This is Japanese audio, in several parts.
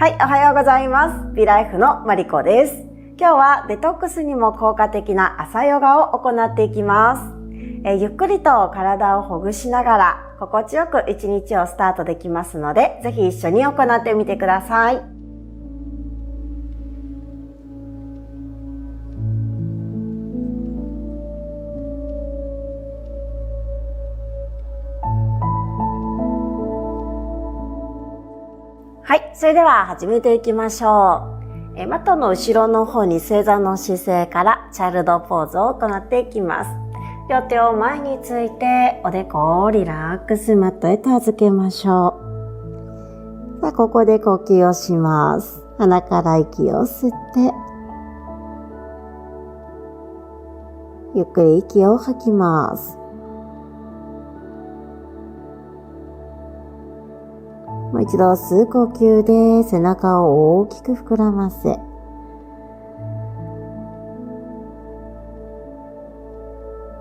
はい、おはようございます。美ライフのマリコです。今日はデトックスにも効果的な朝ヨガを行っていきます。ゆっくりと体をほぐしながら心地よく一日をスタートできますので、ぜひ一緒に行ってみてください。はい、それでは始めていきましょう。マットの後ろの方に正座の姿勢からチャイルドポーズを行っていきます。両手を前についておでこをリラックスマットへと預けましょう。さあ、ここで呼吸をします。鼻から息を吸って、ゆっくり息を吐きます。もう一度吸う呼吸で背中を大きく膨らませ、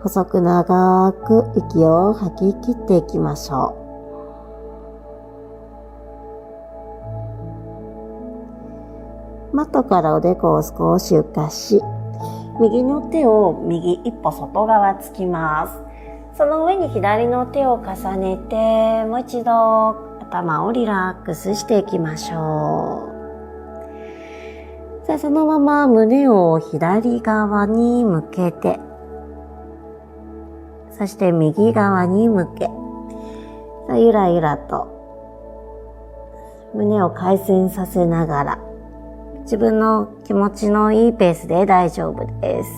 細く長く息を吐き切っていきましょう。マットからおでこを少し浮かし、右の手を右一歩外側つきます。その上に左の手を重ねて、もう一度頭をリラックスしていきましょう。さあ、そのまま胸を左側に向けて、そして右側に向け、さあゆらゆらと胸を回旋させながら、自分の気持ちのいいペースで大丈夫です。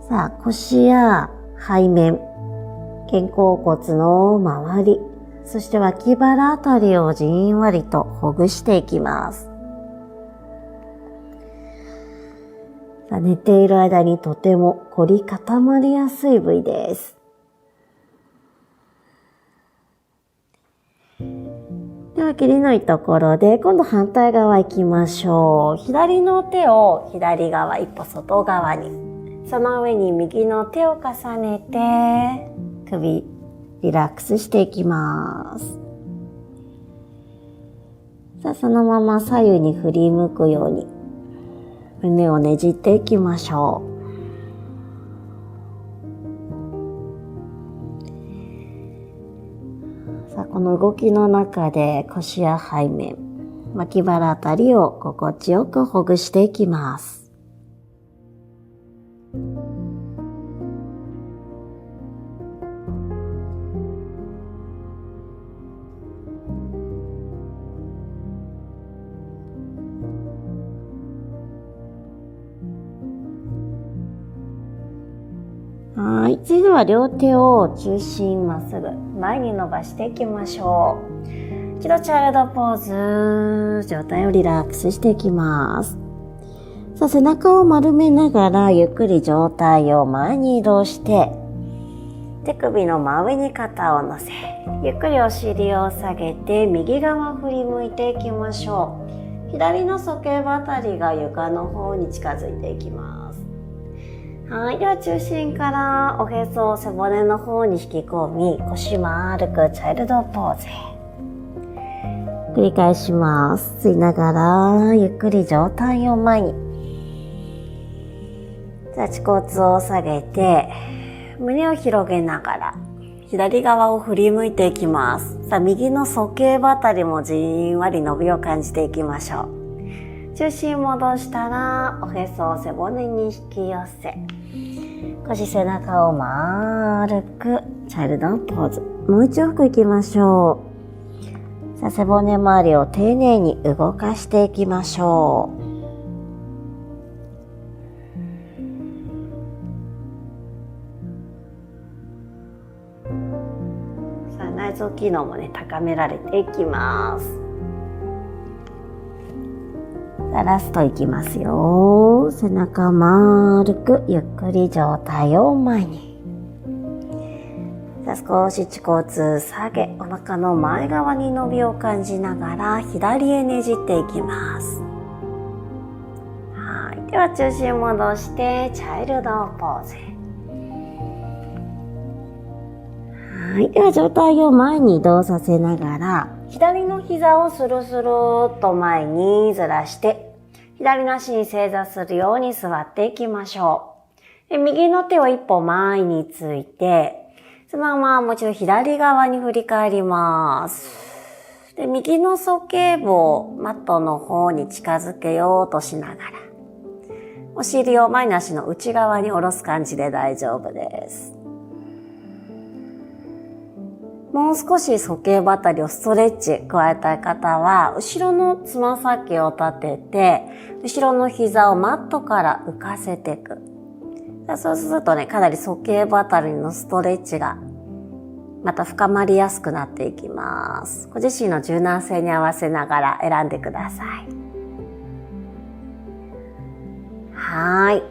さあ、腰や背面、肩甲骨の周り、そして脇腹あたりをじんわりとほぐしていきます。さあ、寝ている間にとても凝り固まりやすい部位です。では、切りのいいところで、今度反対側行きましょう。左の手を左側一歩外側に、その上に右の手を重ねて、首リラックスしていきます。さあ、そのまま左右に振り向くように胸をねじっていきましょう。さあ、この動きの中で腰や背面、脇腹あたりを心地よくほぐしていきます。はい。それでは両手を中心まっすぐ前に伸ばしていきましょう。一度チャイルドポーズ、上体をリラックスしていきます。さあ、背中を丸めながらゆっくり上体を前に移動して、手首の真上に肩を乗せ、ゆっくりお尻を下げて右側振り向いていきましょう。左の鼠径部あたりが床の方に近づいていきます。はい。では中心からおへそを背骨の方に引き込み、腰丸くチャイルドポーズ。繰り返します。吸いながらゆっくり上体を前に。座骨を下げて、胸を広げながら左側を振り向いていきます。さあ、右の鼠径部あたりもじんわり伸びを感じていきましょう。中心戻したら、おへそを背骨に引き寄せ、腰背中を丸くチャイルドポーズ。もう一往復いきましょう。さあ、背骨周りを丁寧に動かしていきましょう。さあ、内臓機能もね、高められていきます。さあ、ラストいきますよ。背中丸くゆっくり上体を前に。さあ、少し恥骨下げ、お腹の前側に伸びを感じながら左へねじっていきます。はい。では中心戻してチャイルドポーズ。はい。では上体を前に移動させながら左の膝をスルスルっと前にずらして、左の足に正座するように座っていきましょう。で、右の手を一歩前について、そのままもう一度左側に振り返ります。で、右の鼠径部をマットの方に近づけようとしながら、お尻を前の足の内側に下ろす感じで大丈夫です。もう少し鼠径部あたりをストレッチ加えたい方は、後ろのつま先を立てて、後ろの膝をマットから浮かせていく。そうするとね、かなり鼠径部あたりのストレッチがまた深まりやすくなっていきます。ご自身の柔軟性に合わせながら選んでください。はい。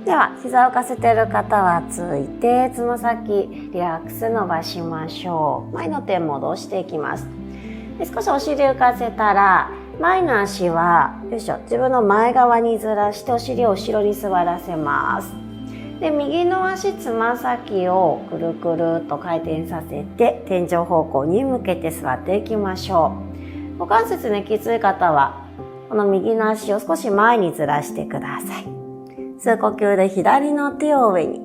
では、膝を浮かせている方はついて、つま先リラックス伸ばしましょう。前の手戻していきます。で、少しお尻浮かせたら、前の足は、自分の前側にずらしてお尻を後ろに座らせます。で、右の足つま先をくるくると回転させて、天井方向に向けて座っていきましょう。股関節ね、きつい方は、この右の足を少し前にずらしてください。吸う呼吸で左の手を上に、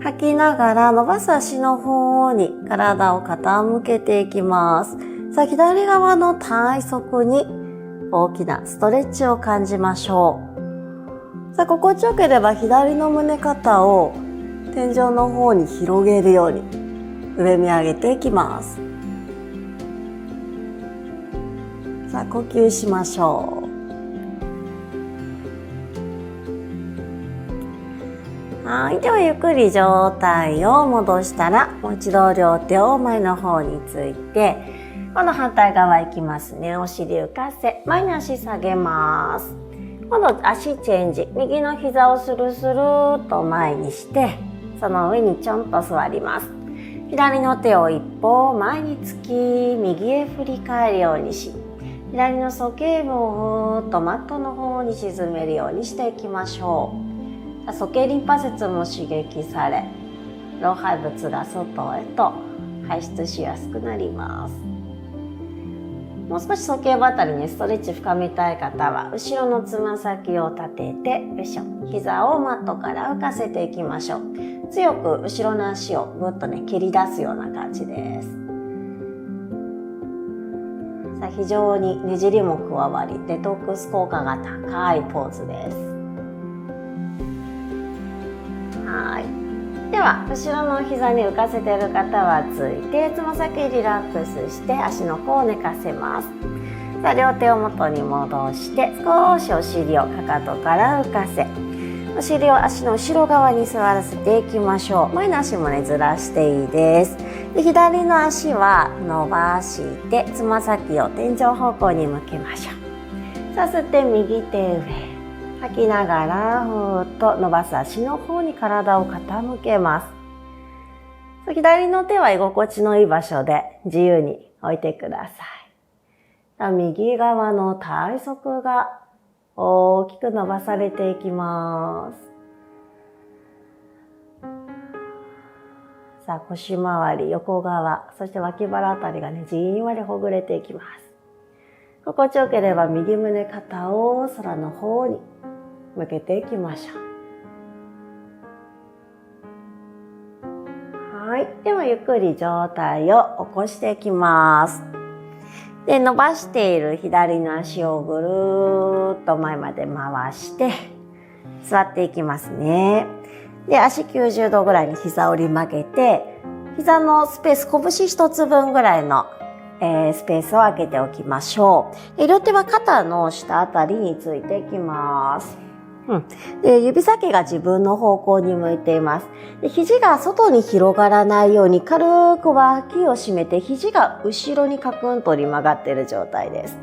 吐きながら伸ばす足の方に体を傾けていきます。さあ、左側の体側に大きなストレッチを感じましょう。さあ、心地よければ左の胸肩を天井の方に広げるように上見上げていきます。さあ、呼吸しましょう。はい。では、ゆっくり上体を戻したら、もう一度両手を前の方について、今度反対側行きますね。お尻浮かせ、前に足下げます。今度足チェンジ。右の膝をスルスルっと前にして、その上にちょんと座ります。左の手を一歩前に突き、右へ振り返るようにし、左の鼠径部をふーっとマットの方に沈めるようにしていきましょう。鼠径リンパ節も刺激され、老廃物が外へと排出しやすくなります。もう少し鼠径部あたりにストレッチ深めたい方は、後ろのつま先を立てて、膝をマットから浮かせていきましょう。強く後ろの足をぐっとね、蹴り出すような感じです。さあ、非常にねじりも加わり、デトックス効果が高いポーズです。はい。では、後ろの膝に浮かせている方はついて、つま先リラックスして足の甲を寝かせます。さあ、両手を元に戻して、少しお尻をかかとから浮かせ、お尻を足の後ろ側に座らせていきましょう。前の足もね、ずらしていいです。で、左の足は伸ばして、つま先を天井方向に向けましょう。さあ、吸って右手上。吐きながら、ふーっと伸ばす足の方に体を傾けます。左の手は居心地のいい場所で自由に置いてください。右側の体側が大きく伸ばされていきます。さあ、腰回り、横側、そして脇腹あたりがね、じんわりほぐれていきます。心地よければ右胸肩を空の方に向けていきましょう。はい。では、ゆっくり上体を起こしていきます。で、伸ばしている左の足をぐるーっと前まで回して、座っていきますね。で、足90度ぐらいに膝を折り曲げて、膝のスペース、拳一つ分ぐらいのスペースを空けておきましょう。で、両手は肩の下あたりについていきます。で、指先が自分の方向に向いています。で、肘が外に広がらないように軽く脇を締めて、肘が後ろにカクンと折り曲がっている状態です。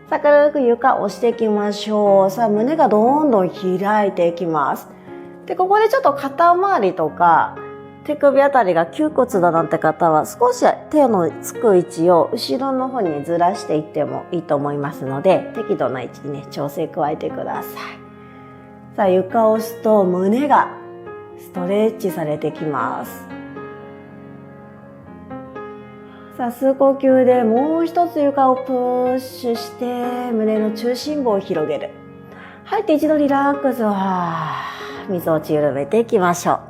さあ、軽く床を押していきましょう。さあ、胸がどんどん開いていきます。で、ここでちょっと肩周りとか、手首あたりが窮屈だなんて方は、少し手のつく位置を後ろの方にずらしていってもいいと思いますので、適度な位置にね、調整加えてください。さあ、床を押すと胸がストレッチされてきます。さあ、吸う呼吸でもう一つ床をプッシュして胸の中心部を広げる。吐いて一度リラックス。みぞおち緩めていきましょ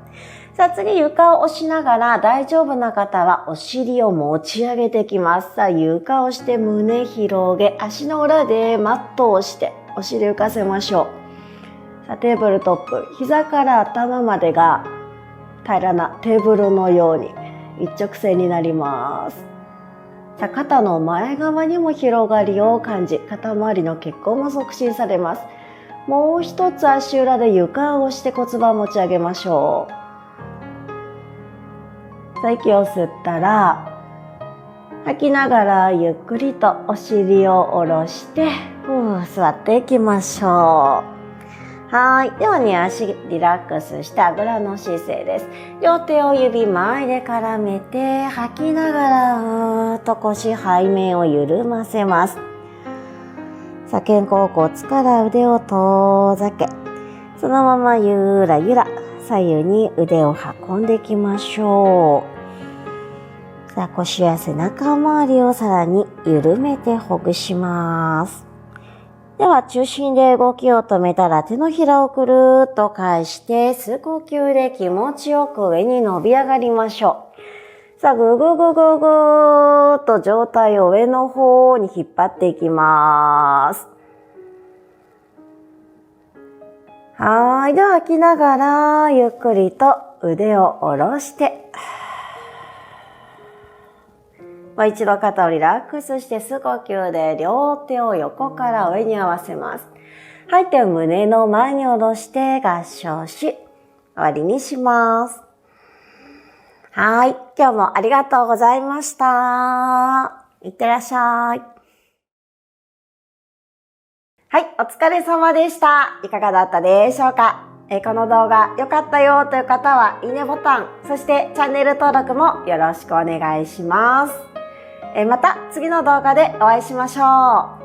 う。さあ、次床を押しながら大丈夫な方はお尻を持ち上げていきます。さあ、床を押して胸広げ、足の裏でマットを押してお尻浮かせましょう。さあ、テーブルトップ、膝から頭までが平らなテーブルのように一直線になります。さあ、肩の前側にも広がりを感じ、肩周りの血行も促進されます。もう一つ足裏で床を押して骨盤持ち上げましょう。さあ、息を吸ったら吐きながらゆっくりとお尻を下ろして座っていきましょう。はい。ではね、足リラックスしてあぐらの姿勢です。両手を指前で絡めて吐きながら腰背面を緩ませます。さあ、肩甲骨から腕を遠ざけ、そのままゆらゆら左右に腕を運んでいきましょう。さあ、腰や背中周りをさらに緩めてほぐします。では、中心で動きを止めたら手のひらをくるっと返して吸う呼吸で気持ちよく上に伸び上がりましょう。さあ、ぐぐぐぐぐーっと上体を上の方に引っ張っていきます。はい。では、吐きながらゆっくりと腕を下ろして、もう一度肩をリラックスして吸う呼吸で両手を横から上に合わせます。吐いて胸の前に下ろして合掌し、終わりにします。はい。今日もありがとうございました。いってらっしゃい。はい。お疲れ様でした。いかがだったでしょうか？この動画良かったよという方は、いいねボタン、そしてチャンネル登録もよろしくお願いします。また次の動画でお会いしましょう。